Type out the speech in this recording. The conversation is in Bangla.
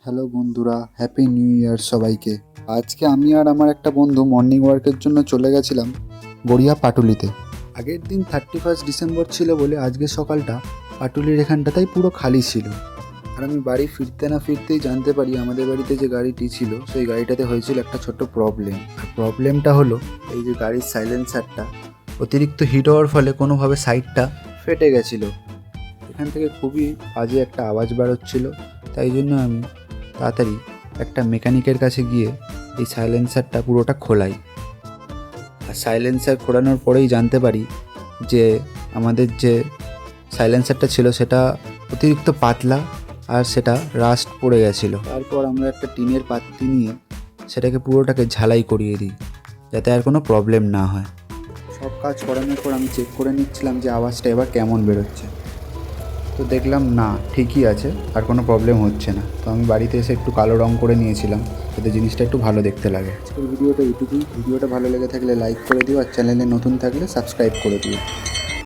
হ্যালো বন্ধুরা, হ্যাপি নিউ ইয়ার সবাইকে। আজকে আমি আর আমার একটা বন্ধু মর্নিং ওয়ার্কের জন্য চলে গেছিলাম গড়িয়া পাটুলিতে। আগের দিন 31 ডিসেম্বর ছিল বলে আজকে সকালটা পাটুলির এখানটাতেই পুরো খালি ছিল। আর আমি বাড়ি ফিরতে না ফিরতেই জানতে পারি আমাদের বাড়িতে যে গাড়িটি ছিল সেই গাড়িটাতে হয়েছিল একটা ছোট্ট প্রবলেম। আর প্রবলেমটা হলো এই যে গাড়ির সাইলেন্সারটা অতিরিক্ত হিট হওয়ার ফলে কোনোভাবে সাইডটা ফেটে গেছিলো। এখান থেকে খুবই বাজে একটা আওয়াজ বেরোচ্ছিল। তাই জন্য আমি তাড়াতাড়ি একটা মেকানিকের কাছে গিয়ে এই সাইলেন্সারটা পুরোটা খোলাই। আর সাইলেন্সার খোলানোর পরেই জানতে পারি যে আমাদের যে সাইলেন্সারটা ছিল সেটা অতিরিক্ত পাতলা আর সেটা রাস্ট পড়ে গেছিলো। তারপর আমরা একটা টিনের পাত্তি নিয়ে সেটাকে পুরোটাকে ঝালাই করিয়ে দিই যাতে আর কোনো প্রবলেম না হয়। সব কাজ করানোর পর আমি চেক করে নিচ্ছিলাম যে আওয়াজটা এবার কেমন বেরোচ্ছে। তো দেখলাম না, ঠিকই আছে, আর কোনো প্রবলেম হচ্ছে না। তো আমি বাড়িতে এসে একটু কালো রং করে নিয়েছিলাম যাতে জিনিসটা একটু ভালো দেখতে লাগে। আজকের ভিডিওটা এটুকুই। ভিডিওটা ভালো লেগে থাকলে লাইক করে দিও, আর চ্যানেলে নতুন থাকলে সাবস্ক্রাইব করে দিও।